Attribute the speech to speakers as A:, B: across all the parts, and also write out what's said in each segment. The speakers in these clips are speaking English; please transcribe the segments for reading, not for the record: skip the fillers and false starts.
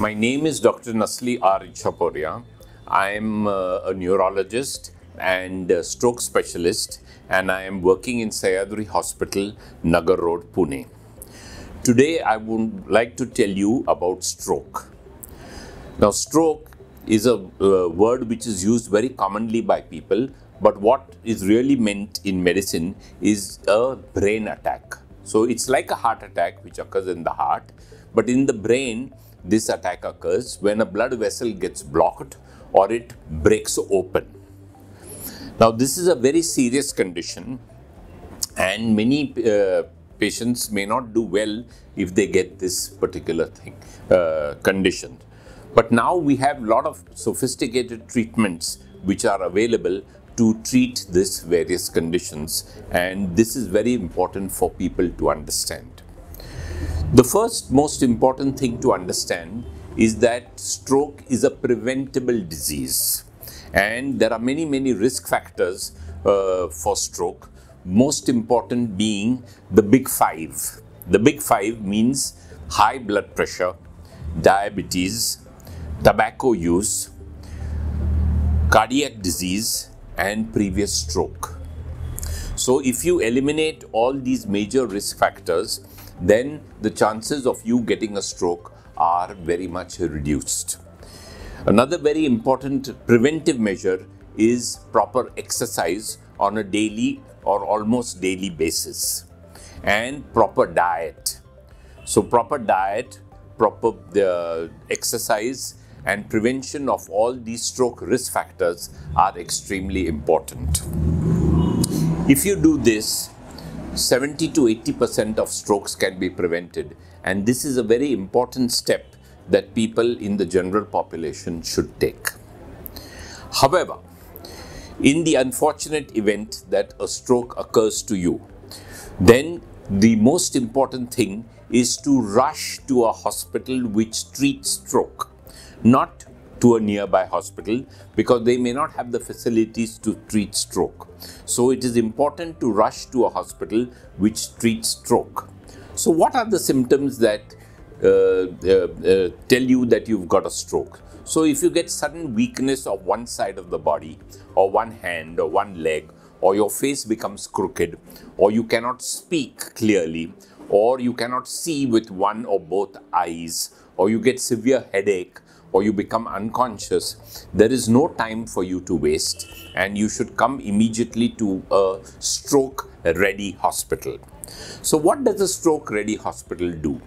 A: My name is Dr. Nasli R. Ichaporia. I am a neurologist and a stroke specialist, and I am working in Sahyadri Hospital, Nagar Road, Pune. Today, I would like to tell you about stroke. Now, stroke is a word which is used very commonly by people, but what is really meant in medicine is a brain attack. So, it's like a heart attack which occurs in the heart, but in the brain, this attack occurs when a blood vessel gets blocked or it breaks open. Now, this is a very serious condition, and many patients may not do well if they get this particular condition. But now we have a lot of sophisticated treatments which are available to treat these various conditions, and this is very important for people to understand. The first most important thing to understand is that stroke is a preventable disease, and there are many risk factors for stroke, most important being the big five. The big five means high blood pressure, diabetes, tobacco use, cardiac disease, and previous stroke. So if you eliminate all these major risk factors, then the chances of you getting a stroke are very much reduced. Another very important preventive measure is proper exercise on a daily or almost daily basis, and proper diet. So proper diet, proper exercise, and prevention of all these stroke risk factors are extremely important. If you do this, 70 to 80% of strokes can be prevented, and this is a very important step that people in the general population should take. However, in the unfortunate event that a stroke occurs to you, then the most important thing is to rush to a hospital which treats stroke, not to a nearby hospital, because they may not have the facilities to treat stroke. So it is important to rush to a hospital which treats stroke. So what are the symptoms that tell you that you've got a stroke? So if you get sudden weakness of one side of the body, or one hand, or one leg, or your face becomes crooked, or you cannot speak clearly, or you cannot see with one or both eyes, or you get severe headache, or you become unconscious, there is no time for you to waste, and you should come immediately to a stroke-ready hospital. So what does a stroke-ready hospital do?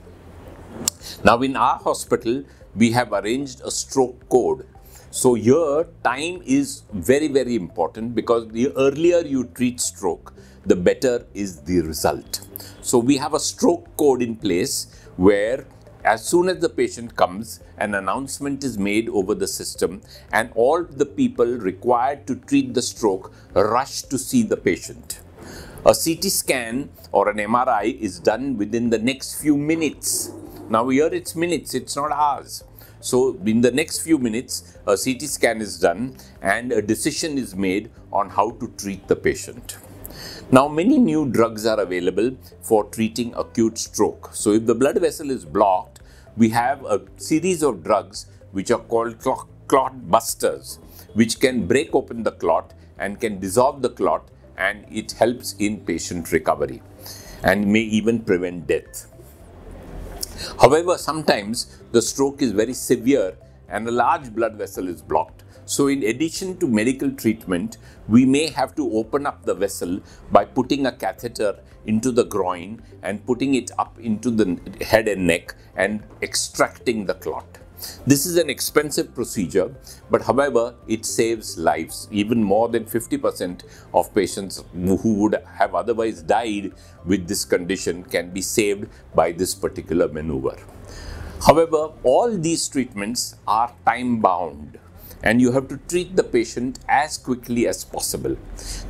A: Now in our hospital, we have arranged a stroke code. So here, time is very important, because the earlier you treat stroke, the better is the result. So we have a stroke code in place where as soon as the patient comes, an announcement is made over the system, and all the people required to treat the stroke rush to see the patient. A CT scan or an MRI is done within the next few minutes. Now here it's minutes, it's not hours. So in the next few minutes, a CT scan is done and a decision is made on how to treat the patient. Now, many new drugs are available for treating acute stroke. So if the blood vessel is blocked, we have a series of drugs which are called clot busters, which can break open the clot and can dissolve the clot, and it helps in patient recovery and may even prevent death. However, sometimes the stroke is very severe and a large blood vessel is blocked. So in addition to medical treatment, we may have to open up the vessel by putting a catheter into the groin and putting it up into the head and neck and extracting the clot. This is an expensive procedure, but however, it saves lives. Even more than 50% of patients who would have otherwise died with this condition can be saved by this particular maneuver. However, all these treatments are time-bound, and you have to treat the patient as quickly as possible.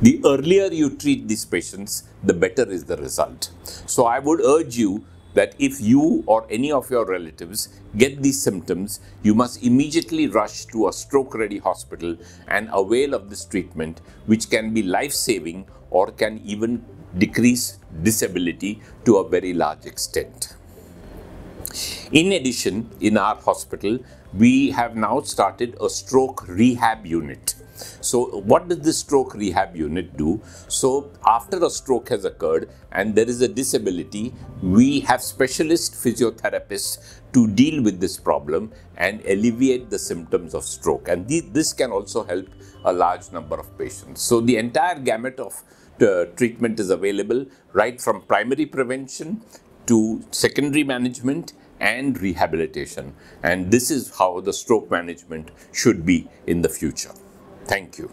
A: The earlier you treat these patients, the better is the result. So I would urge you that if you or any of your relatives get these symptoms, you must immediately rush to a stroke-ready hospital and avail of this treatment, which can be life-saving or can even decrease disability to a very large extent. In addition, in our hospital, we have now started a stroke rehab unit. So what does this stroke rehab unit do? So after a stroke has occurred and there is a disability, we have specialist physiotherapists to deal with this problem and alleviate the symptoms of stroke. And this can also help a large number of patients. So the entire gamut of treatment is available, right from primary prevention to secondary management and rehabilitation. And this is how the stroke management should be in the future. Thank you.